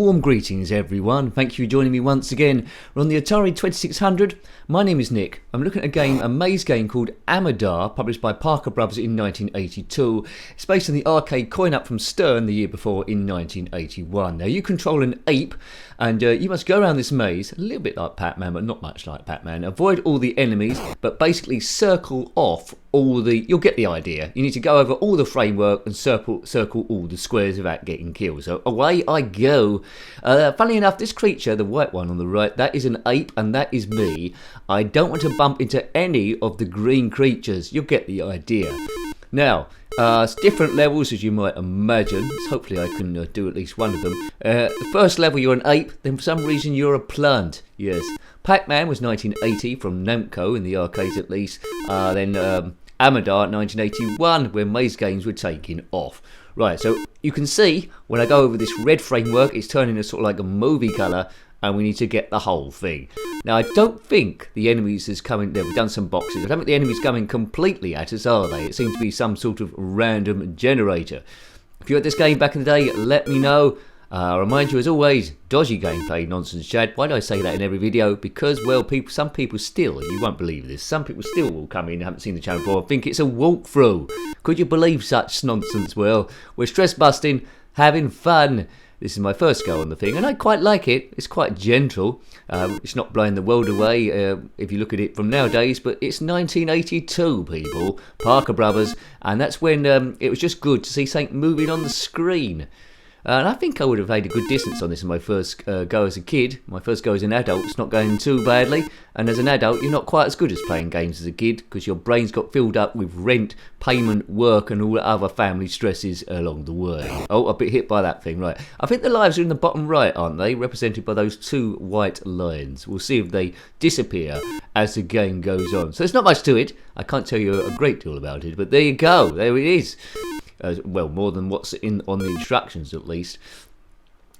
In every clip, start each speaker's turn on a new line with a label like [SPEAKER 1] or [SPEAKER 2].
[SPEAKER 1] Warm greetings everyone, thank you for joining me once again. We're on the Atari 2600. My name is Nick. I'm looking at a maze game called Amidar, published by Parker Brothers in 1982. It's based on the arcade coin-up from Stern the year before in 1981. Now you control an ape and you must go around this maze, a little bit like Pac-Man but not much like Pac-Man. Avoid all the enemies but basically circle off all the, you'll get the idea. You need to go over all the framework and circle all the squares without getting killed. So away I go. Funnily enough, this creature, the white one on the right, that is an ape and that is me. I don't want to bump into any of the green creatures. You'll get the idea. Now, it's different levels as you might imagine. So hopefully I can do at least one of them. The first level you're an ape, then for some reason you're a plant. Yes. Pac-Man was 1980 from Namco, in the arcades at least. Then Amidar 1981, where maze games were taking off. Right, so you can see when I go over this red framework, it's turning a sort of like a movie colour, and we need to get the whole thing. Now, I don't think the enemies is coming. We've done some boxes. I don't think the enemies coming completely at us, are they? It seems to be some sort of random generator. If you had this game back in the day, let me know. I remind you, as always, dodgy gameplay nonsense chat. Why do I say that in every video? Because, well, some people still, you won't believe this, some people still will come in, haven't seen the channel before, think it's a walkthrough. Could you believe such nonsense? Well, we're stress busting, having fun. This is my first go on the thing, and I quite like it. It's quite gentle. It's not blowing the world away if you look at it from nowadays, but it's 1982, people. Parker Brothers, and that's when it was just good to see something moving on the screen. And I think I would have made a good distance on this in my first go as a kid. My first go as an adult, it's not going too badly. And as an adult, you're not quite as good as playing games as a kid because your brain's got filled up with rent, payment, work and all the other family stresses along the way. Oh, a bit hit by that thing, right. I think the lives are in the bottom right, aren't they? Represented by those two white lines. We'll see if they disappear as the game goes on. So there's not much to it. I can't tell you a great deal about it, but there you go. There it is. Well, more than what's on the instructions at least.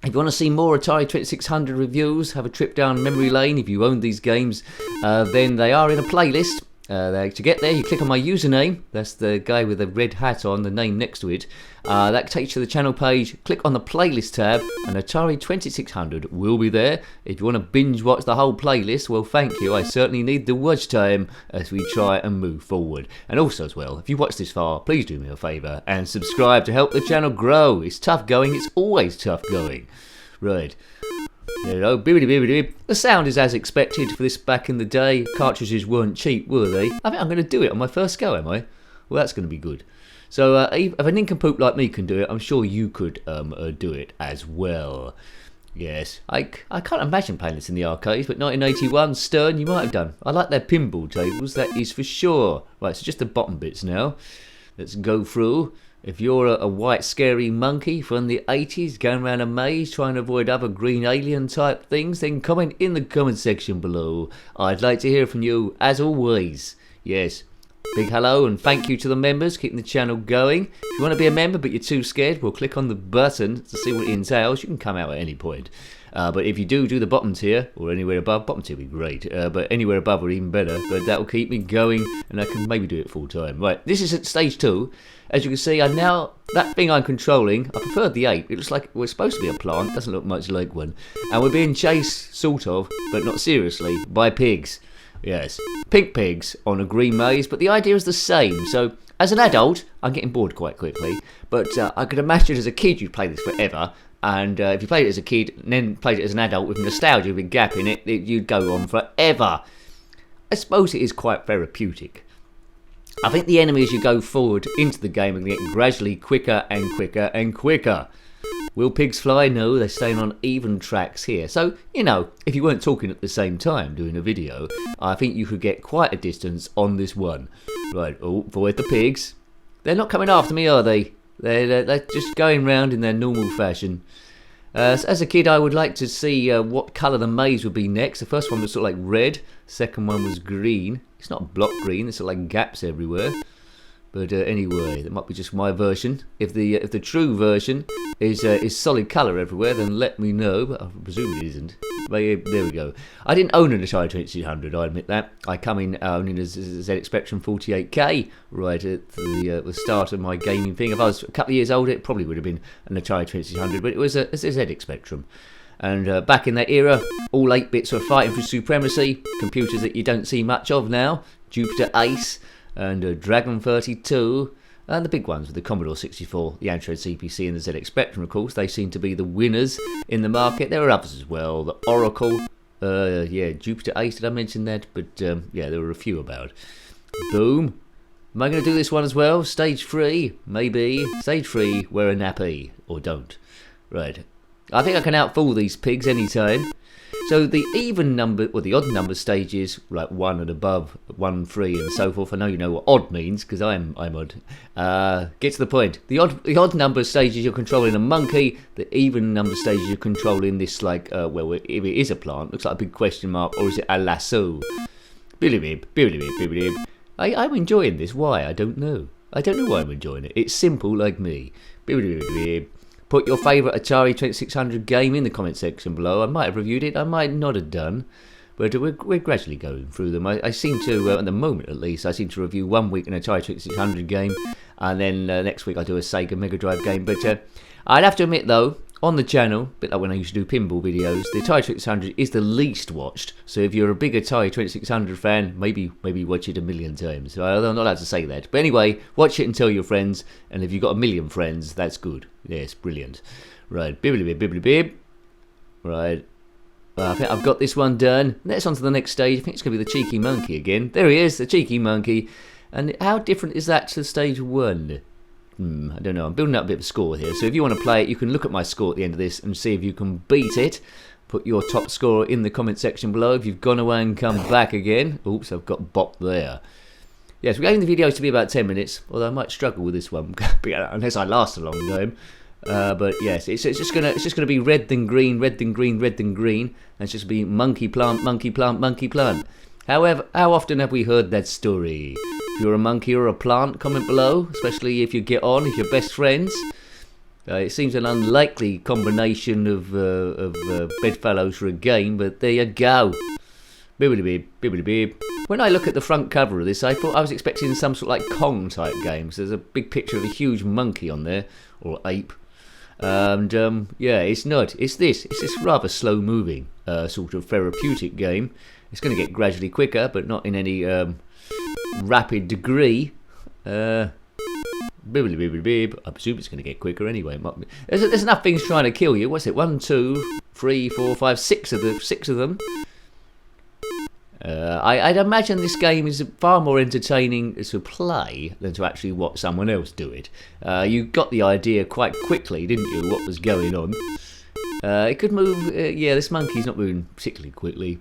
[SPEAKER 1] If you want to see more Atari 2600 reviews, have a trip down memory lane if you own these games, then they are in a playlist. To get there, you click on my username. That's the guy with the red hat on, the name next to it. That takes you to the channel page. Click on the playlist tab, and Atari 2600 will be there. If you want to binge watch the whole playlist, well, thank you. I certainly need the watch time as we try and move forward. And also, as well, if you watched this far, please do me a favour and subscribe to help the channel grow. It's tough going. It's always tough going. Right. There you go. The sound is as expected for this back in the day. Cartridges weren't cheap, were they? I think I'm going to do it on my first go, am I? Well, that's going to be good. So if a nincompoop like me can do it, I'm sure you could do it as well. Yes, I can't imagine playing this in the arcades, but 1981, Stern, you might have done. I like their pinball tables, that is for sure. Right, so just the bottom bits now. Let's go through. If you're a white scary monkey from the 80s going around a maze trying to avoid other green alien type things, then comment in the comment section below. I'd like to hear from you as always. Yes, big hello and thank you to the members keeping the channel going. If you want to be a member but you're too scared, well, click on the button to see what it entails. You can come out at any point. But if you do the bottom tier, or anywhere above, bottom tier would be great, but anywhere above would even better, but that will keep me going, and I can maybe do it full time. Right, this is at stage 2. As you can see, that thing I'm controlling, I prefer the ape. It looks like we're supposed to be a plant, doesn't look much like one. And we're being chased, sort of, but not seriously, by pigs. Yes, pink pigs on a green maze, but the idea is the same. So, as an adult, I'm getting bored quite quickly, but I could imagine as a kid you'd play this forever. And if you played it as a kid and then played it as an adult with nostalgia, with a gap in it, you'd go on forever. I suppose it is quite therapeutic. I think the enemies as you go forward into the game are going to get gradually quicker and quicker and quicker. Will pigs fly? No, they're staying on even tracks here. So, you know, if you weren't talking at the same time doing a video, I think you could get quite a distance on this one. Right, avoid the pigs. They're not coming after me, are they? They're just going round in their normal fashion. As a kid, I would like to see what colour the maze would be next. The first one was sort of like red. Second one was green. It's not block green. There's sort of like gaps everywhere. But anyway, that might be just my version. If the true version is solid colour everywhere, then let me know. But I presume it isn't. But there we go. I didn't own an Atari 2600. I admit that. I come in owning a ZX Spectrum 48K right at the start of my gaming thing. If I was a couple of years older, it probably would have been an Atari 2600. But it was a ZX Spectrum. And back in that era, all 8 bits were fighting for supremacy. Computers that you don't see much of now. Jupiter Ace and Dragon 32, and the big ones with the Commodore 64, the Amstrad CPC and the ZX Spectrum, of course. They seem to be the winners in the market. There are others as well, the Oracle, Jupiter Ace, did I mention that? But yeah, there were a few about. Boom. Am I going to do this one as well? Stage 3, maybe. Stage 3, wear a nappy, or don't. Right. I think I can outfool these pigs anytime. So the even number, or the odd number stages, like 1 and above, 1, 3 and so forth. I know you know what odd means, because I'm odd. Get to the point. The odd number stages you're controlling a monkey. The even number stages you're controlling this, like, well, if it is a plant, looks like a big question mark, or is it a lasso? Billibib, billibib, billibib. I'm enjoying this. Why? I don't know. I don't know why I'm enjoying it. It's simple like me. Billibib, billibib. Put your favourite Atari 2600 game in the comment section below. I might have reviewed it, I might not have done, but we're gradually going through them. I seem to, at the moment at least, I seem to review 1 week an Atari 2600 game, and then next week I do a Sega Mega Drive game. But I'd have to admit though, on the channel, a bit like when I used to do pinball videos, the Atari 2600 is the least watched. So if you're a big Atari 2600 fan, maybe watch it 1,000,000 times. I'm not allowed to say that. But anyway, watch it and tell your friends, and if you've got 1,000,000 friends, that's good. Yes, brilliant. Right, bibbly bib, bibbly bib. Right. I think I've got this one done. Let's on to the next stage. I think it's going to be the cheeky monkey again. There he is, the cheeky monkey. And how different is that to stage 1? I don't know. I'm building up a bit of a score here. So if you want to play it, you can look at my score at the end of this and see if you can beat it. Put your top score in the comment section below. If you've gone away and come back again. Oops, I've got Bop there. Yes, we're aiming the videos to be about 10 minutes, although I might struggle with this one unless I last a long time. But yes, it's just gonna be red then green, red then green, red then green, and it's just be monkey plant, monkey plant, monkey plant. However, how often have we heard that story? If you're a monkey or a plant, comment below, especially if you get on, if you're best friends. It seems an unlikely combination of bedfellows for a game, but there you go. Bibbidi-bib, bibbidi-bib. When I look at the front cover of this, I thought I was expecting some sort of like Kong type games. There's a big picture of a huge monkey on there, or ape. And yeah, it's not. It's this rather slow moving sort of therapeutic game. It's going to get gradually quicker, but not in any rapid degree. Bibbidi bibbidi bib. I presume it's going to get quicker anyway. There's enough things trying to kill you. What's it? 1, 2, 3, 4, 5, 6 of them. I'd imagine this game is far more entertaining to play than to actually watch someone else do it. You got the idea quite quickly, didn't you, what was going on? It could move, yeah, this monkey's not moving particularly quickly.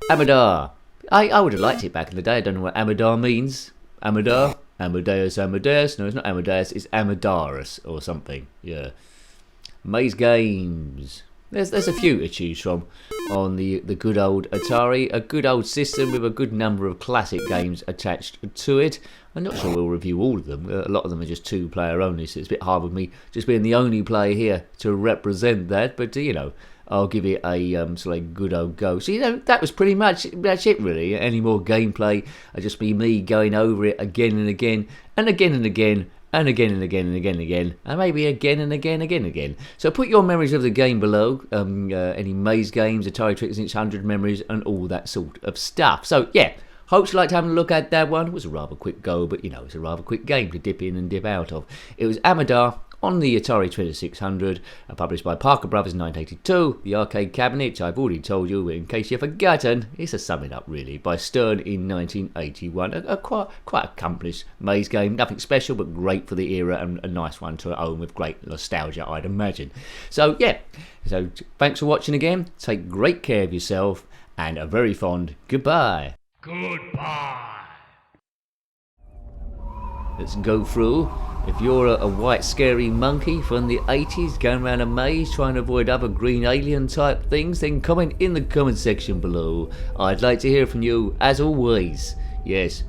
[SPEAKER 1] Amidar. I would have liked it back in the day. I don't know what Amidar means. Amidar? Amadeus. No, it's not Amadeus, it's Amidarus or something. Yeah. Maze games. There's a few to choose from on the good old Atari. A good old system with a good number of classic games attached to it. I'm not sure we'll review all of them. A lot of them are just 2-player only, so it's a bit hard with me just being the only player here to represent that. But, you know, I'll give it a sort of good old go. So, you know, that was pretty much that's it, really. Any more gameplay, it'll just be me going over it again and again and again and again. And again and again and again and again, and maybe again and again and again. So put your memories of the game below, any maze games, Atari 2600 memories, and all that sort of stuff. So yeah, hope you liked having a look at that one. It was a rather quick go, but you know, it's a rather quick game to dip in and dip out of. It was Amidar on the Atari 2600, published by Parker Brothers in 1982. The arcade cabinet, I've already told you, in case you've forgotten, it's a summing up really, by Stern in 1981. A quite accomplished maze game, nothing special, but great for the era, and a nice one to own with great nostalgia, I'd imagine. So yeah, so thanks for watching again, take great care of yourself, and a very fond goodbye. Goodbye. Let's go through. If you're a white scary monkey from the 80s going around a maze trying to avoid other green alien type things, then comment in the comment section below. I'd like to hear from you as always. Yes,